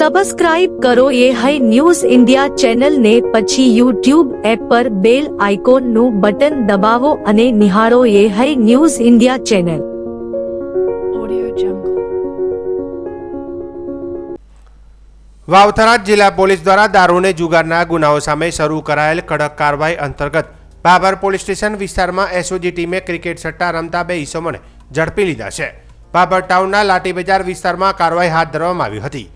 Subscribe કરો એ high news India ચેનલને, પછી યુટ્યુબ એપ પર બેલ આઇકોનનું બટન દબાવો અને નિહાળો એ હાઈ ન્યૂઝ ઇન્ડિયા ચેનલ. વાવથરા જિલ્લા પોલીસ દ્વારા દારૂને જુગારના ગુનાઓ સામે શરૂ કરાયેલ કડક કાર્યવાહી અંતર્ગત બાબર પોલીસ સ્ટેશન વિસ્તારમાં એસઓજી ટીમે ક્રિકેટ સટ્ટા રમતા 2 ઈસમોને ઝડપી લીધા છે. બાબર ટાઉનના લાઠી બજાર વિસ્તારમાં કાર્યવાહી હાથ ધરવામાં આવી હતી.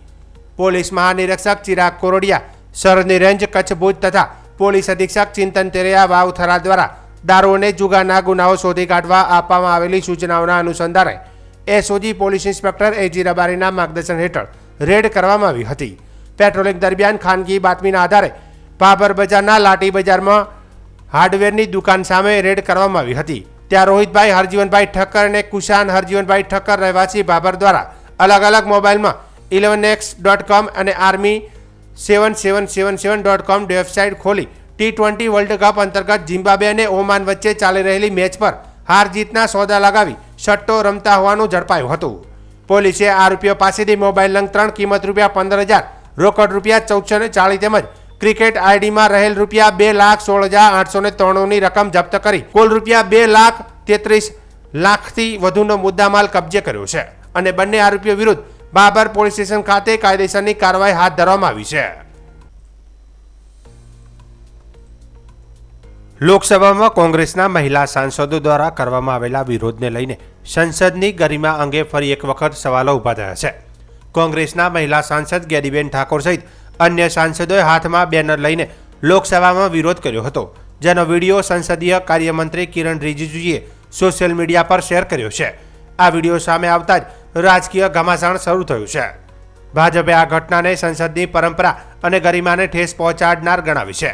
પોલીસ મહાનિરીક્ષક ચિરાગ કોરડિયા, સરહદી રેન્જ કચ્છ ભુજ તથા પોલીસ અધિક્ષક ચિંતન તેરૈયા વાવથરા દ્વારા દારૂને જુગારના ગુનાઓ શોધી કાઢવા આપવામાં આવેલી સૂચનાઓના અનુસંધાને એસઓજી પોલીસ ઇન્સ્પેક્ટર એજી રબારીના માર્ગદર્શન હેઠળ રેડ કરવામાં આવી હતી. પેટ્રોલિંગ દરમિયાન ખાનગી બાતમીના આધારે બાબર બજારના લાઠી બજારમાં હાર્ડવેરની દુકાન સામે રેડ કરવામાં આવી હતી. ત્યાં રોહિતભાઈ હરજીવનભાઈ ઠક્કર અને કુશાન હરજીવનભાઈ ઠક્કર રહેવાસી બાબર દ્વારા અલગ અલગ મોબાઈલમાં 11x.com અને army7777.com વેબસાઇટ ખોલી T20 વર્લ્ડ કપ અંતર્ગત ઝિમ્બાબ્વે અને ઓમાન વચ્ચે ચાલી રહેલી મેચ પર હાર જીતના સોદા લગાવી સટ્ટો રમતા હોવાનું ઝડપાયું હતું. પોલીસે આરોપીઓ પાસેથી મોબાઈલ નંગ 3 કિંમત ₹15,000, રોકડ ₹1440 તેમજ ક્રિકેટ આઈડીમાં રહેલ ₹2,16,893ની રકમ જપ્ત કરી કુલ ₹2,33,00,000થી વધુનો મુદ્દામાલ કબજે કર્યો છે અને બંને આરોપીઓ વિરુદ્ધ બાબર પોલીસ સ્ટેશન ખાતે કાયદેસરની કાર્યવાહી હાથ ધરવામાં આવી છે. લોકસભામાં કોંગ્રેસના મહિલા સાંસદો દ્વારા કરવામાં આવેલા વિરોધને લઈને સંસદની ગરિમા અંગે ફરી એક વખત સવાલો ઊભા થયા છે. કોંગ્રેસના મહિલા સાંસદ ગેડીબેન ઠાકોર સહિત અન્ય સાંસદોએ હાથમાં બેનર લઈને લોકસભામાં વિરોધ કર્યો હતો, જેનો વિડીયો સંસદીય કાર્યમંત્રી કિરણ રિજિજુએ સોશિયલ મીડિયા પર શેર કર્યો છે. આ વિડીયો સામે આવતા જ રાજકીય ઘમાસાણ શરૂ થયું છે. ભાજપે આ ઘટનાને સંસદની પરંપરા અને ગરિમાને ઠેસ પહોંચાડનાર ગણાવી છે.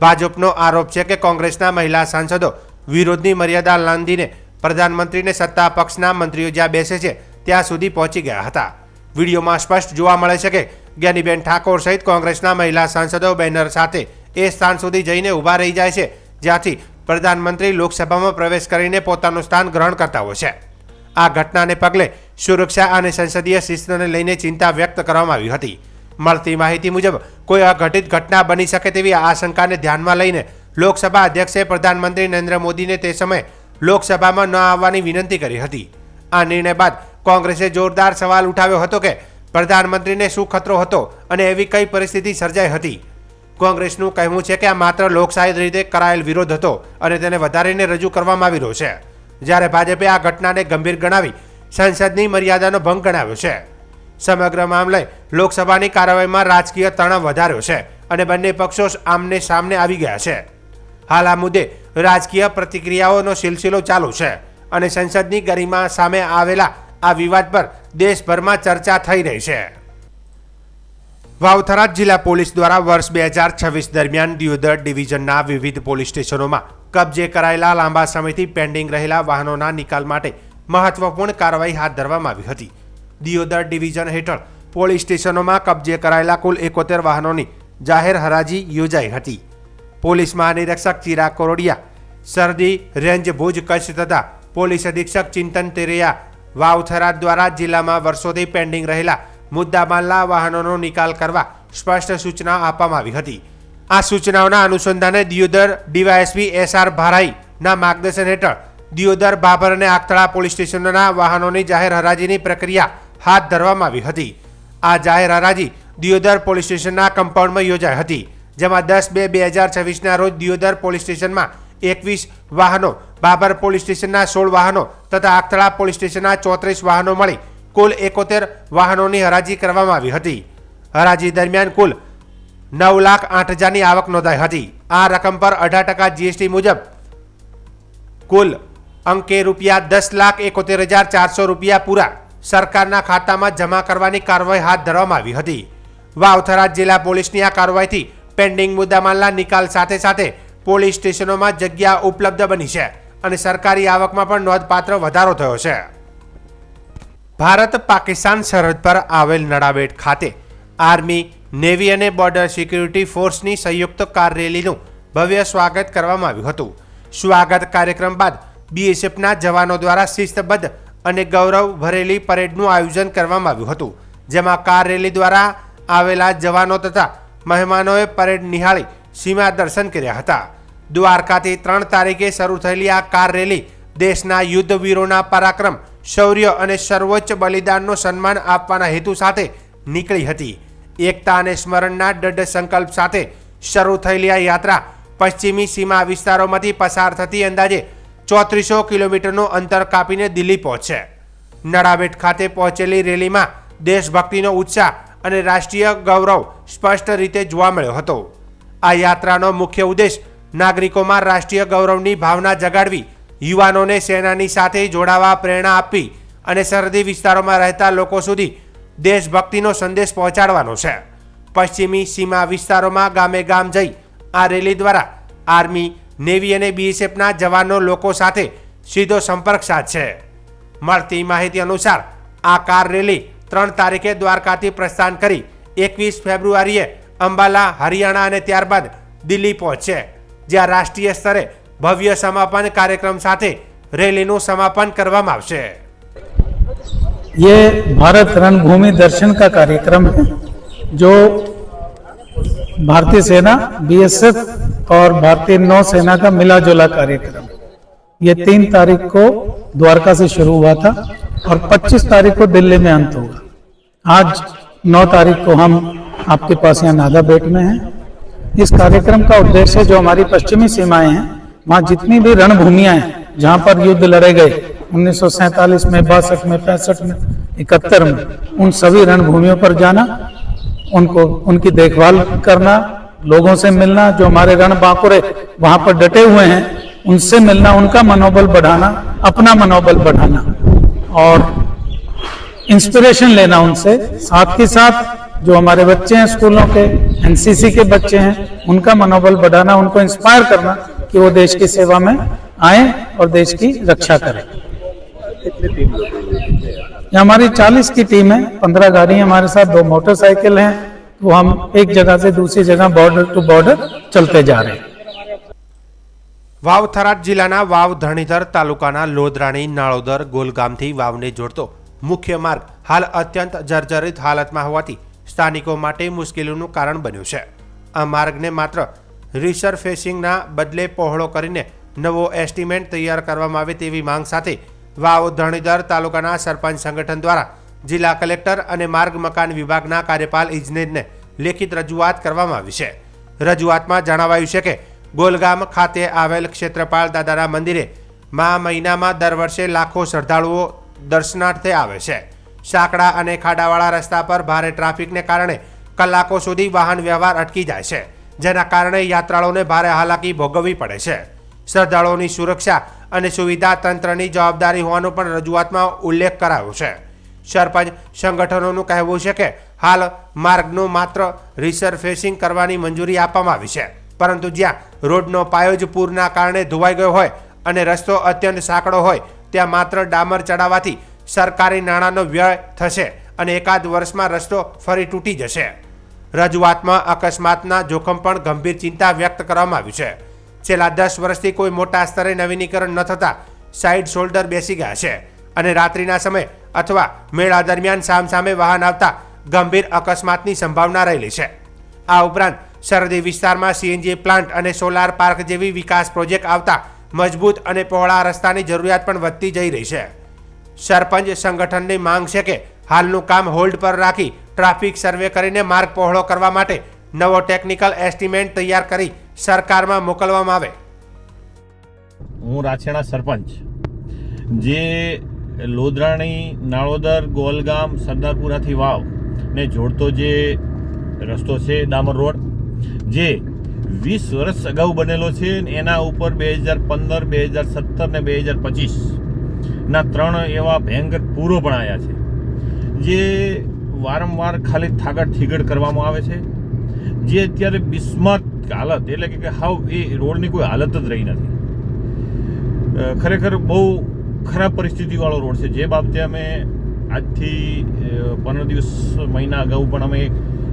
ભાજપનો આરોપ છે કે કોંગ્રેસના મહિલા સાંસદો વિરોધની મર્યાદા લાંઘીને પ્રધાનમંત્રીને સત્તા પક્ષના મંત્રીઓ જ્યાં બેસે છે ત્યાં સુધી પહોંચી ગયા હતા. વિડીયોમાં સ્પષ્ટ જોવા મળે છે કે જ્ઞાનીબેન ઠાકોર સહિત કોંગ્રેસના મહિલા સાંસદો બેનર સાથે એ સ્થાન સુધી જઈને ઊભા રહી જાય છે જ્યાંથી પ્રધાનમંત્રી લોકસભામાં પ્રવેશ કરીને પોતાનું સ્થાન ગ્રહણ કરતા હોય છે. આ ઘટનાને પગલે સુરક્ષા અને સંસદીય શિસ્તને લઈને ચિંતા વ્યક્ત કરવામાં આવી હતી. મળતી માહિતી મુજબ કોઈ અઘટિત ઘટના બની શકે તેવી આશંકાને ધ્યાનમાં લઈને લોકસભા અધ્યક્ષે પ્રધાનમંત્રી નરેન્દ્ર મોદીને તે સમયે લોકસભામાં ન આવવાની વિનંતી કરી હતી. આ નિર્ણય બાદ કોંગ્રેસે જોરદાર સવાલ ઉઠાવ્યો હતો કે પ્રધાનમંત્રીને શું ખતરો હતો અને એવી કઈ પરિસ્થિતિ સર્જાઈ હતી. કોંગ્રેસનું કહેવું છે કે આ માત્ર લોકશાહી રીતે કરાયેલ વિરોધ હતો અને તેને વધારીને રજૂ કરવામાં આવી રહ્યો છે, જ્યારે ભાજપે આ ઘટનાને ગંભીર ગણાવી સંસદની મર્યાદાનો ભંગ ગણાવ્યો છે. સમગ્ર મામલે લોકસભાની કાર્યવાહીમાં રાજકીય તણાવ વધાર્યો છે અને બંને પક્ષો આમને સામને આવી ગયા છે. હાલ આ મુદ્દે રાજકીય પ્રતિક્રિયાઓનો સિલસિલો ચાલુ છે અને સંસદની ગરિમા સામે આવેલા આ વિવાદ પર દેશભરમાં ચર્ચા થઈ રહી છે. વાવથરા જિલ્લા પોલીસ દ્વારા વર્ષ 2026 દરમિયાન દિયોદર ડિવિઝનના વિવિધ પોલીસ સ્ટેશનોમાં કબજે કરાયેલા લાંબા સમયથી પેન્ડિંગ રહેલા વાહનોના નિકાલ માટે મહત્વપૂર્ણ કાર્યવાહી હાથ ધરવામાં આવી હતી. દિયોદર ડિવિઝન હેઠળ પોલીસ સ્ટેશનોમાં કબજે કરાયેલા કુલ 71 વાહનોની જાહેર હરાજી યોજાઈ હતી. પોલીસ મહાનિરીક્ષક ચિરાગ કોરડિયા, સરહદી રેન્જ ભુજ કચ્છ તથા પોલીસ અધિક્ષક ચિંતન તેરૈયા વાવથરા દ્વારા જિલ્લામાં વર્ષોથી પેન્ડિંગ રહેલા મુદ્દામાલના વાહનોનો નિકાલ કરવા સ્પષ્ટ સૂચના આપવામાં આવી હતી. આ સૂચનાઓના અનુસંધાને દિયોદર ડીવાયએસપી SR ભારાઈના માર્ગદર્શન હેઠળ દિયોદર, બાબર અને આખતળા પોલીસ સ્ટેશનોના વાહનોની જાહેર હરાજીની પ્રક્રિયા હાથ ધરવામાં આવી હતી. આ જાહેર હરાજી દિયોદર પોલીસ સ્ટેશનના કમ્પાઉન્ડમાં યોજાઈ હતી, જેમાં 10/2/2026ના રોજ દિયોદર પોલીસ સ્ટેશનમાં 21 વાહનો, બાબર પોલીસ સ્ટેશનના 16 વાહનો તથા આખતળા પોલીસ સ્ટેશનના 34 વાહનો મળી કુલ 71 વાહનોની હરાજી કરવામાં આવી હતી. હરાજી દરમિયાન કુલ 9,08,000ની આવક નોંધાઈ હતી. આ રકમ પર 18% GST મુજબ કુલ અંકે ₹10,71,400 પૂરા સરકારના ખાતામાં જમા કરવાની કાર્યવાહી હાથ ધરવામાં આવી હતી. વાવથરા જિલ્લા પોલીસની આ કાર્યવાહીથી પેન્ડિંગ મુદ્દામાલના નિકાલ સાથે સાથે પોલીસ સ્ટેશનોમાં જગ્યા ઉપલબ્ધ બની છે અને સરકારી આવકમાં પણ નોંધપાત્ર વધારો થયો છે. ભારત પાકિસ્તાન સરહદ પર આવેલ નડાબેટ ખાતે આર્મી, નેવી અને બોર્ડર સિક્યુરિટી ફોર્સની સંયુક્ત કાર રેલીનું ભવ્ય સ્વાગત કરવામાં આવ્યું હતું. સ્વાગત કાર્યક્રમ બાદ BSFના જવાનો દ્વારા શિસ્તબદ્ધ અને ગૌરવ ભરેલી પરેડનું આયોજન કરવામાં આવ્યું હતું, જેમાં કાર રેલી દ્વારા આવેલા જવાનો તથા મહેમાનોએ પરેડ નિહાળી સીમા દર્શન કર્યા હતા. દ્વારકાથી 3 તારીખે શરૂ થયેલી આ કાર રેલી દેશના યુદ્ધવીરોના પરાક્રમ, શૌર્ય અને સર્વોચ્ચ બલિદાનનો સન્માન આપવાના હેતુ સાથે નીકળી હતી. એકતા અને સ્મરણના દૃઢ સંકલ્પ સાથે શરૂ થયેલી આ યાત્રા પશ્ચિમી સીમા વિસ્તારોમાંથી પસાર થતી અંદાજે 3400 કિલોમીટરનું અંતર કાપીને દિલ્હી પહોંચશે. નડાબેટ ખાતે પહોંચેલી રેલીમાં દેશભક્તિનો ઉત્સાહ અને રાષ્ટ્રીય ગૌરવ સ્પષ્ટ રીતે જોવા મળ્યો હતો. આ યાત્રાનો મુખ્ય ઉદ્દેશ નાગરિકોમાં રાષ્ટ્રીય ગૌરવની ભાવના જગાડવી, યુવાનોને સેનાની સાથે જોડાવા પ્રેરણા આપવી અને સરહદી વિસ્તારોમાં રહેતા લોકો સુધી દેશભક્તિનો સંદેશ પહોંચાડવાનો છે. પશ્ચિમી સીમા વિસ્તારોમાં ગામે ગામ જઈ આ રેલી દ્વારા આર્મી, નેવી અને બીએસએફના જવાનો લોકો સાથે સીધો સંપર્ક સાધશે. મળતી માહિતી અનુસાર આ કાર રેલી 3 તારીખે દ્વારકાથી પ્રસ્થાન કરી 21 ફેબ્રુઆરીએ અંબાલા, હરિયાણા અને ત્યારબાદ દિલ્હી પહોંચશે, જ્યાં રાષ્ટ્રીય સ્તરે ભવ્ય સમાપન કાર્યક્રમ સાથે રેલીનું સમાપન કરવામાં આવશે. ये भारत रणभूमि दर्शन का कार्यक्रम है जो भारतीय सेना, बीएसएफ और भारतीय नौसेना का मिला जुला कार्यक्रम. ये 3 तारीख को द्वारका से शुरू हुआ था और 25 तारीख को दिल्ली में अंत होगा. आज 9 तारीख को हम आपके पास यहाँ नागाबेट में हैं. इस कार्यक्रम का उद्देश्य जो हमारी पश्चिमी सीमाएं हैं, वहाँ जितनी भी रणभूमियाँ हैं जहाँ पर युद्ध लड़े गए 1947 में, 62 में, 65 में, 71 में, उन सभी रणभूमियों पर जाना, उनको उनकी देखभाल करना, लोगों से मिलना, जो हमारे रण बांकुरे वहाँ पर डटे हुए हैं उनसे मिलना, उनका मनोबल बढ़ाना, अपना मनोबल बढ़ाना और इंस्पिरेशन लेना उनसे. साथ ही साथ जो हमारे बच्चे हैं स्कूलों के, एनसीसी के बच्चे हैं, उनका मनोबल बढ़ाना, उनको इंस्पायर करना कि वो देश की सेवा में आए और देश की रक्षा करें. ये हमारी 40 की टीम है, 15 गाड़ी है हमारे साथ, 2 मोटरसाइकिल हैं. तो हम एक जगह से दूसरी जगह बॉर्डर टू बॉर्डर चलते जा रहे हैं. વાવ થરાદ જિલ્લાના વાવ ધણીધર તાલુકાના લોધરાણી, નાળોદર, ગોલગામથી વાવને જોડતો મુખ્ય માર્ગ હાલ અત્યંત જર્જરિત હાલતમાં હોવાથી સ્થાનિકો માટે મુશ્કેલીનું કારણ બન્યું છે. આ માર્ગને માત્ર રિસરફેસિંગના બદલે પહોળો કરીને નવો એસ્ટિમેટ તૈયાર કરવામાં આવે તેવી માંગ સાથે વાવ ધણીધર તાલુકાના સરપંચ સંગઠન દ્વારા જિલ્લા કલેક્ટર અને માર્ગ મકાન વિભાગના કાર્યપાલ ઇજનેરને લેખિત રજૂઆત કરવામાં આવી છે. રજૂઆતમાં જણાવાયું છે કે ગોલગામ ખાતે આવેલ ક્ષેત્રપાળ દાદાના મંદિરે મહિનામાં દર વર્ષે લાખો શ્રદ્ધાળુઓ દર્શનાર્થે આવે છે. સાંકડા અને ખાડાવાળા રસ્તા પર ભારે ટ્રાફિકને કારણે કલાકો સુધી વાહન વ્યવહાર અટકી જાય છે, જેના કારણે યાત્રાળુઓને ભારે હાલાકી ભોગવવી પડે છે. શ્રદ્ધાળુઓની સુરક્ષા અને સુવિધા તંત્રની જવાબદારી હોવાનો પણ રજૂઆતમાં ઉલ્લેખ કરાયો છે. સરપંચ સંગઠનોનું કહેવું છે કે હાલ માર્ગનું માત્ર રિસરફેસિંગ કરવાની મંજૂરી આપવામાં આવી છે, પરંતુ જ્યાં રોડનો પાયો જ પૂરના કારણે ધોવાઈ ગયો હોય અને રસ્તો અત્યંત સાંકડો હોય ત્યાં માત્ર ડામર ચડાવવાથી સરકારી નાણાંનો વ્યય થશે અને એકાદ વર્ષમાં રસ્તો ફરી તૂટી જશે. રજૂઆતમાં અકસ્માતના જોખમ પણ ગંભીર ચિંતા વ્યક્ત કરવામાં આવી છે. છેલ્લા 10 વર્ષથી કોઈ મોટા સ્તરે નવીનીકરણ ન થતાં સાઇડ શોલ્ડર બેસી ગયા છે અને રાત્રિના સમયે અથવા મેળા દરમિયાન સામસામે વાહન આવતા ગંભીર અકસ્માતની સંભાવના રહેલી છે. આ ઉપરાંત સરહદી વિસ્તારમાં સીએનજી પ્લાન્ટ અને સોલાર પાર્ક જેવી વિકાસ પ્રોજેક્ટ આવતા મજબૂત અને પહોળા રસ્તાની જરૂરિયાત પણ વધતી જઈ રહી છે. સરપંચ સંગઠનની માંગ છે કે હાલનું કામ હોલ્ડ પર રાખી ટ્રાફિક સર્વે કરીને માર્ગ પહોળો કરવા માટે નવો ટેકનિકલ એસ્ટિમેટ તૈયાર કરી સરકારમાં મોકલવામાં આવે. હું રાછેડા સરપંચ, જે લોધરાણી, નાળોદર, ગોલગામ, સરદારપુરાથી વાવ ને જોડતો જે રસ્તો છે ડામર રોડ, જે 20 વર્ષ અગાઉ બનેલો છે, એના ઉપર 2015, 2017 ને 2025 3 એવા ભયંકર પૂરો પણ આવ્યા છે, જે વારંવાર ખાલી થાગડ થીગડ કરવામાં આવે છે, જે અત્યારે બિસ્માત હાલત, એટલે કે હાવ એ રોડની કોઈ હાલત જ રહી નથી. ખરેખર બહુ ખરાબ પરિસ્થિતિવાળો રોડ છે. જે બાબતે અમે આજથી 15 મહિના અગાઉ પણ અમે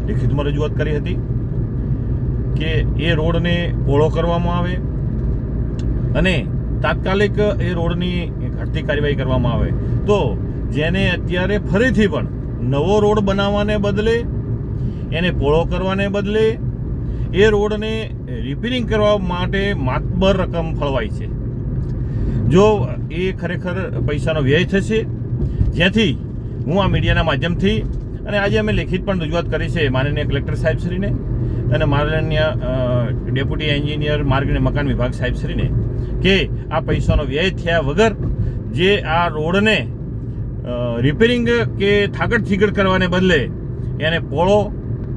લિખિતમાં રજૂઆત કરી હતી કે એ રોડને પહોળો કરવામાં આવે અને તાત્કાલિક એ રોડની ઘટતી કાર્યવાહી કરવામાં આવે, તો જેને અત્યારે ફરીથી પણ નવો રોડ બનાવવાને બદલે એને પોળો કરવાને બદલે એ રોડને રિપેરિંગ કરવા માટે માતબર રકમ ફળવાઈ છે. જો એ ખરેખર પૈસાનો વ્યય થશે, જ્યાંથી હું આ મીડિયાના માધ્યમથી અને આજે અમે લેખિત પણ રજૂઆત કરી છે માનનીય કલેક્ટર સાહેબશ્રીને અને માનનીય ડેપ્યુટી એન્જિનિયર માર્ગ અને મકાન વિભાગ સાહેબશ્રીને કે આ પૈસાનો વ્યય થયા વગર જે આ રોડને રિપેરિંગ કે થાગડ થીગડ કરવાને બદલે એને પોળો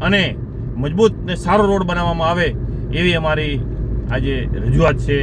અને મજબૂત ને સારો રોડ બનાવવામાં આવે એવી અમારી આજે રજૂઆત છે.